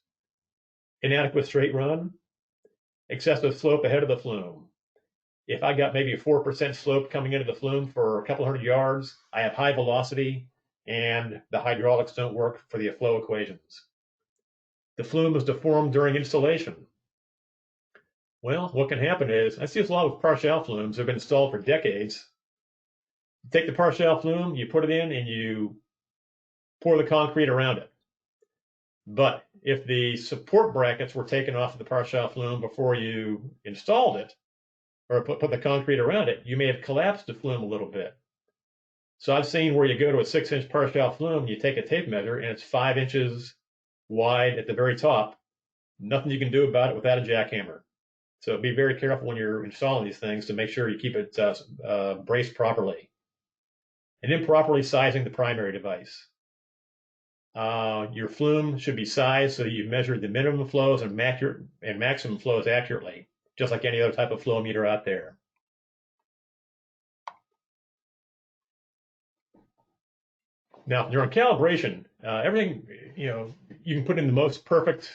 Inadequate straight run, excessive slope ahead of the flume. If I got maybe a 4% slope coming into the flume for a couple hundred yards, I have high velocity and the hydraulics don't work for the flow equations. The flume is deformed during installation. Well, what can happen is, I see this a lot with Parshall flumes that have been installed for decades. You take the Parshall flume, you put it in, and you pour the concrete around it. But if the support brackets were taken off of the Parshall flume before you installed it, or put the concrete around it, you may have collapsed the flume a little bit. So I've seen where you go to a 6-inch Parshall flume, you take a tape measure, and it's 5 inches wide at the very top. Nothing you can do about it without a jackhammer. So be very careful when you're installing these things to make sure you keep it braced properly. And then properly sizing the primary device. Your flume should be sized so that you've measured the minimum flows and maximum flows accurately, just like any other type of flow meter out there. Now, during calibration, everything, you can put in the most perfect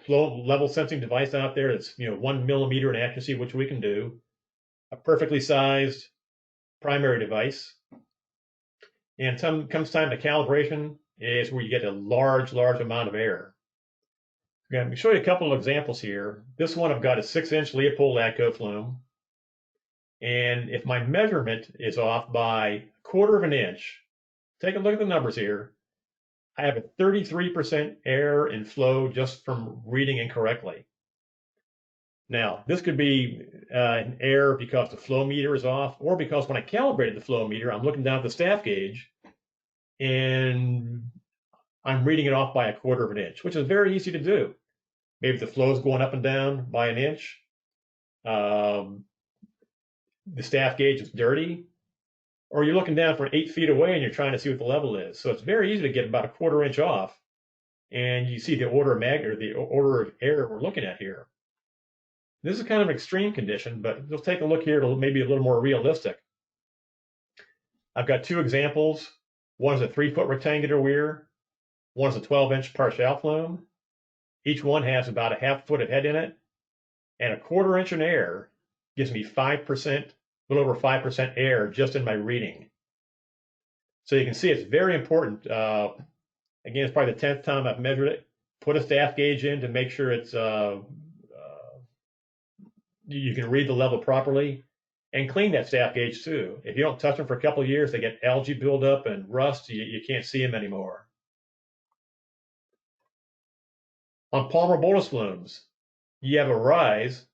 flow level sensing device out there that's, 1 millimeter in accuracy, which we can do, a perfectly sized primary device. And comes time to calibration is where you get a large amount of error. I'm going to show you a couple of examples here. This one, I've got a 6-inch Leopold Lagco flume. And if my measurement is off by a quarter of an inch, take a look at the numbers here. I have a 33% error in flow just from reading incorrectly. Now, this could be an error because the flow meter is off, or because when I calibrated the flow meter, I'm looking down at the staff gauge and I'm reading it off by a quarter of an inch, which is very easy to do. Maybe the flow is going up and down by an inch. The staff gauge is dirty, or you're looking down from 8 feet away and you're trying to see what the level is. So it's very easy to get about a quarter inch off, and you see the order of magnitude, or the order of error we're looking at here. This is kind of an extreme condition, but we'll take a look here to maybe a little more realistic. I've got two examples. One is a 3-foot rectangular weir. One is a 12-inch Parshall flume. Each one has about a half foot of head in it, and a quarter inch in error gives me 5%, a little over 5% error just in my reading. So you can see it's very important. Again, it's probably the 10th time I've measured it. Put a staff gauge in to make sure it's you can read the level properly, and clean that staff gauge too. If you don't touch them for a couple of years, they get algae buildup and rust. You can't see them anymore. On Bowlus flumes, you have a rise.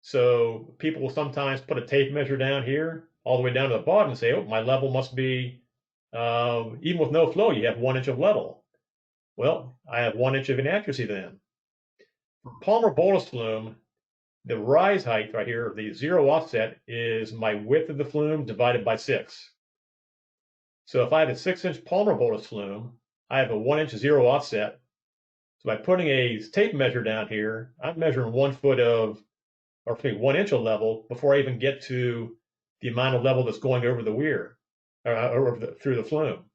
So people will sometimes put a tape measure down here, all the way down to the bottom, and say, oh, my level must be, even with no flow, you have 1 inch of level. Well, I have 1 inch of inaccuracy then. For Bowlus flume, the rise height right here, the zero offset, is my width of the flume divided by 6. So if I have a 6-inch Bowlus flume, I have a 1 inch zero offset. So by putting a tape measure down here, I'm measuring 1 foot of, or 1 inch of level before I even get to the amount of level that's going over the weir, through the flume.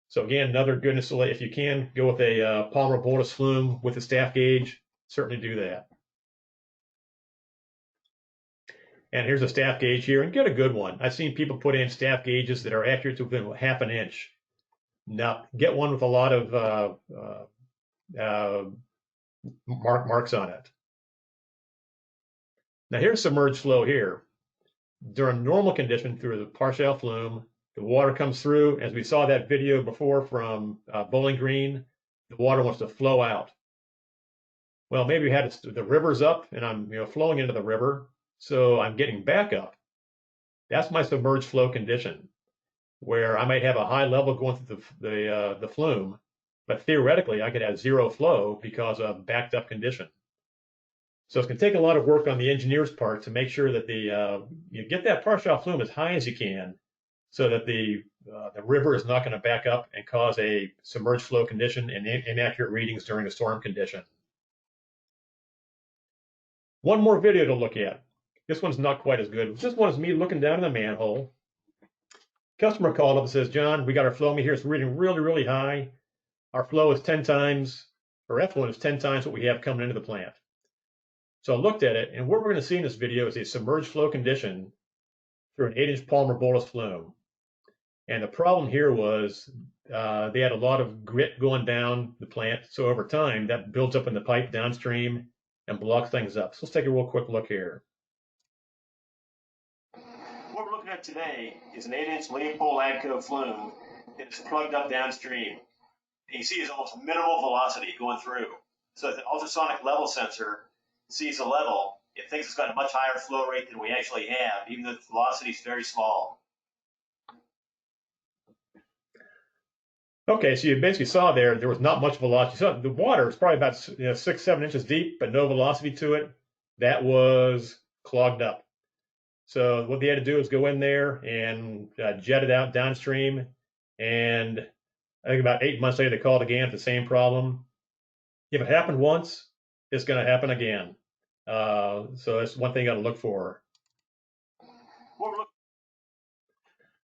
So again, another good installation. If you can go with a Bowlus flume with a staff gauge, certainly do that. And here's a staff gauge here, and get a good one. I've seen people put in staff gauges that are accurate to within half an inch. Now, get one with a lot of marks on it. Now here's submerged flow here. During normal condition through the Parshall flume, the water comes through. As we saw that video before from Bowling Green, the water wants to flow out. Well, maybe we had the river's up and I'm flowing into the river, so I'm getting back up. That's my submerged flow condition, where I might have a high level going through the flume, but theoretically I could have zero flow because of backed up condition. So it's going to take a lot of work on the engineer's part to make sure that you get that Parshall flume as high as you can, so that the river is not going to back up and cause a submerged flow condition and inaccurate readings during a storm condition. One more video to look at. This one's not quite as good. This one is me looking down in the manhole. Customer called up and says, John, we got our flow meter here. It's reading really high. Our flow is 10 times, or effluent is 10 times what we have coming into the plant. So I looked at it, and what we're going to see in this video is a submerged flow condition through an 8-inch Bowlus flume. And the problem here was they had a lot of grit going down the plant. So over time, that builds up in the pipe downstream and blocks things up. So let's take a real quick look here. What we're looking at today is an 8-inch Leopold Lagco flume that is plugged up downstream. And you see it's almost minimal velocity going through. So the ultrasonic level sensor sees the level, it thinks it's got a much higher flow rate than we actually have, even though the velocity is very small. Okay, so you basically saw there was not much velocity. So the water is probably about 6, 7 inches deep, but no velocity to it. That was clogged up. So what they had to do is go in there and jet it out downstream. And I think about 8 months later, they called again for the same problem. If it happened once, it's going to happen again. So that's one thing you got to look for.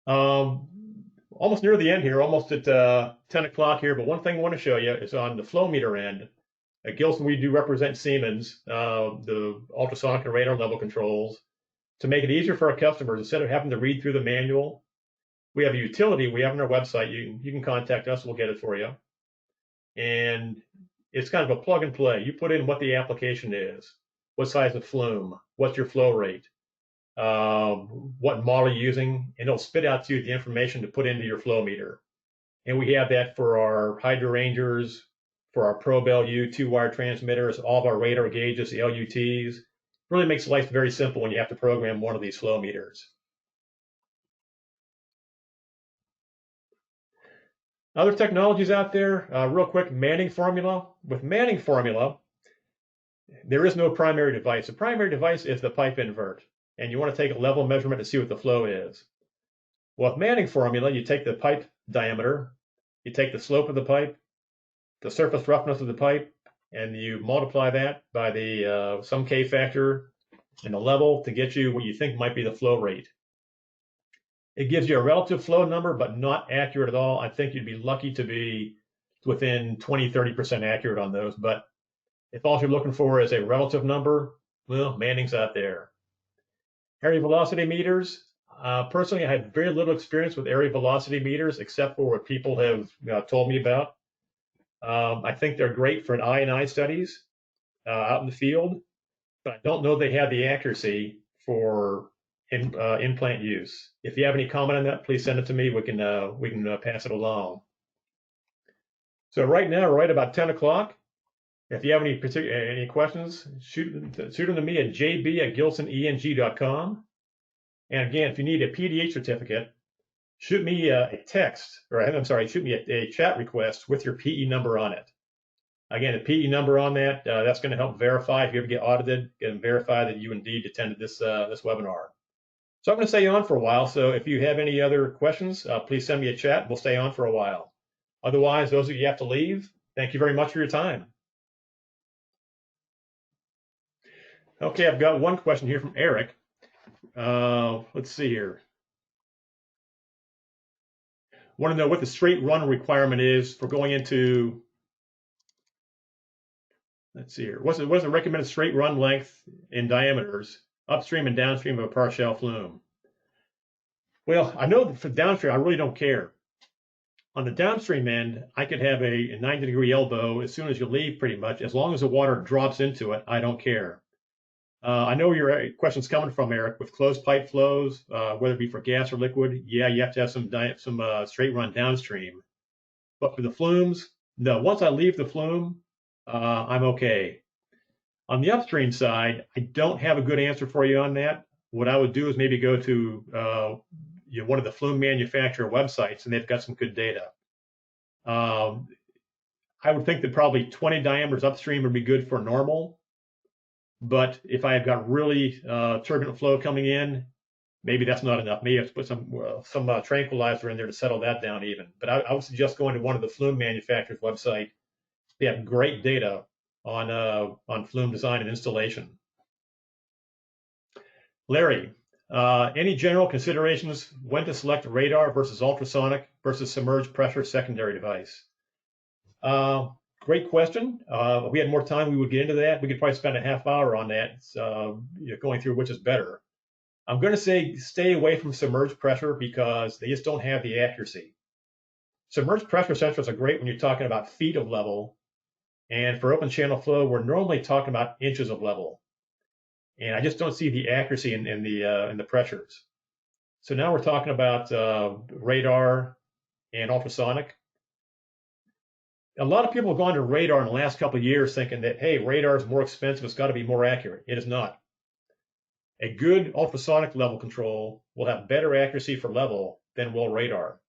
Um, Almost near the end here, almost at 10 o'clock here, but one thing I want to show you is on the Flowmeter end. At Gilson, we do represent Siemens, the ultrasonic and radar level controls. To make it easier for our customers, instead of having to read through the manual, we have a utility we have on our website. You can contact us, we'll get it for you. And it's kind of a plug and play. You put in what the application is, what size of flume, what's your flow rate, what model you're using, and it'll spit out to you the information to put into your flow meter. And we have that for our Hydro Rangers, for our Probe LU 2-wire transmitters, all of our radar gauges, the LUTs. Really makes life very simple when you have to program one of these flow meters. Other technologies out there, real quick, Manning formula. With Manning formula, there is no primary device. The primary device is the pipe invert, and you want to take a level measurement to see what the flow is. Well, with Manning formula, you take the pipe diameter, you take the slope of the pipe, the surface roughness of the pipe, and you multiply that by the some K factor and the level to get you what you think might be the flow rate. It gives you a relative flow number, but not accurate at all. I think you'd be lucky to be within 20, 30% accurate on those. But if all you're looking for is a relative number, well, Manning's out there. Area velocity meters. Personally, I had very little experience with area velocity meters, except for what people have told me about. I think they're great for an I&I studies out in the field, but I don't know they have the accuracy for in-plant use. If you have any comment on that, please send it to me. We can pass it along. So right now, right about 10 o'clock. If you have any questions, shoot them to me at jb@gilsoneng.com. And again, if you need a PDH certificate, shoot me a text, or I'm sorry, shoot me a chat request with your PE number on it. Again, a PE number on that, that's going to help verify if you ever get audited, and verify that you indeed attended this webinar. So I'm going to stay on for a while. So if you have any other questions, please send me a chat. We'll stay on for a while. Otherwise, those of you have to leave, thank you very much for your time. Okay, I've got one question here from Eric. Let's see here. Want to know what the straight run requirement is for going into, let's see here. What's the recommended straight run length in diameters upstream and downstream of a Parshall flume? Well, I know that for downstream, I really don't care. On the downstream end, I could have a 90-degree elbow as soon as you leave, pretty much. As long as the water drops into it, I don't care. I know your question's coming from, Eric, with closed pipe flows, whether it be for gas or liquid. Yeah, you have to have some straight run downstream. But for the flumes, no. Once I leave the flume, I'm okay. On the upstream side, I don't have a good answer for you on that. What I would do is maybe go to one of the flume manufacturer websites, and they've got some good data. I would think that probably 20 diameters upstream would be good for normal. But if I've got really turbulent flow coming in, maybe that's not enough. Maybe I have to put some tranquilizer in there to settle that down even. But I would suggest going to one of the flume manufacturers' website. They have great data on flume design and installation. Larry, any general considerations when to select radar versus ultrasonic versus submerged pressure secondary device? Great question. If we had more time, we would get into that. We could probably spend a half hour on that, going through which is better. I'm going to say stay away from submerged pressure because they just don't have the accuracy. Submerged pressure sensors are great when you're talking about feet of level, and for open channel flow, we're normally talking about inches of level. And I just don't see the accuracy in the pressures. So now we're talking about radar and ultrasonic. A lot of people have gone to radar in the last couple of years thinking that, hey, radar is more expensive, it's got to be more accurate. It is not. A good ultrasonic level control will have better accuracy for level than will radar.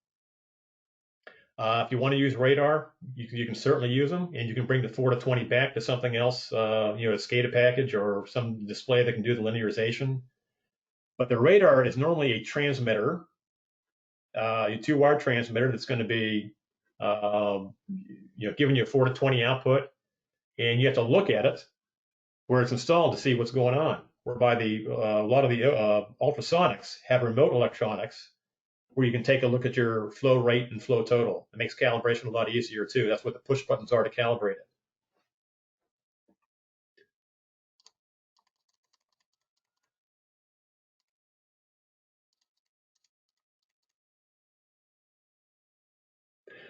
If you want to use radar, you can certainly use them, and you can bring the 4 to 20 back to something else, a SCADA package or some display that can do the linearization. But the radar is normally a transmitter, a 2-wire transmitter that's going to be, giving you a 4 to 20 output, and you have to look at it where it's installed to see what's going on. Whereby a lot of the ultrasonics have remote electronics where you can take a look at your flow rate and flow total. It makes calibration a lot easier too. That's what the push buttons are to calibrate it.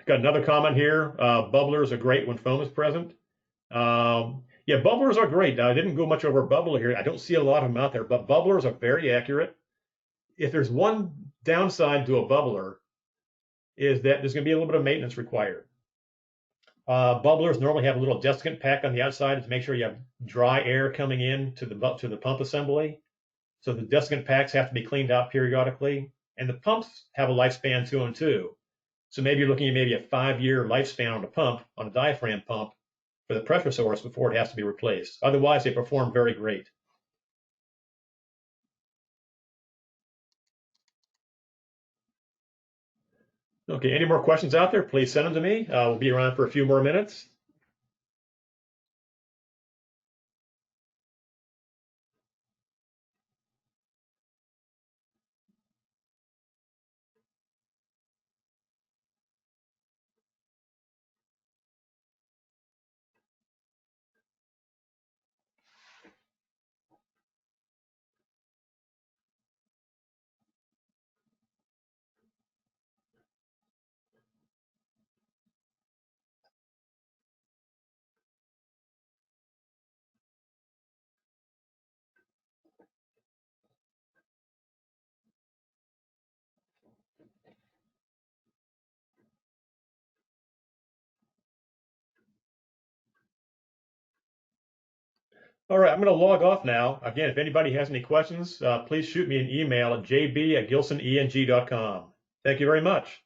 Got another comment here. Bubblers are great when foam is present. Yeah, bubblers are great. Now, I didn't go much over bubbler here. I don't see a lot of them out there, but bubblers are very accurate. If there's one downside to a bubbler, is that there's going to be a little bit of maintenance required. Bubblers normally have a little desiccant pack on the outside to make sure you have dry air coming in to the pump assembly. So the desiccant packs have to be cleaned out periodically, and the pumps have a lifespan to them too. So maybe you're looking at maybe a 5-year lifespan on a pump, on a diaphragm pump, for the pressure source before it has to be replaced. Otherwise, they perform very great. Okay, any more questions out there? Please send them to me. We'll be around for a few more minutes. All right, I'm going to log off now. Again, if anybody has any questions, please shoot me an email at jb@gilsoneng.com. Thank you very much.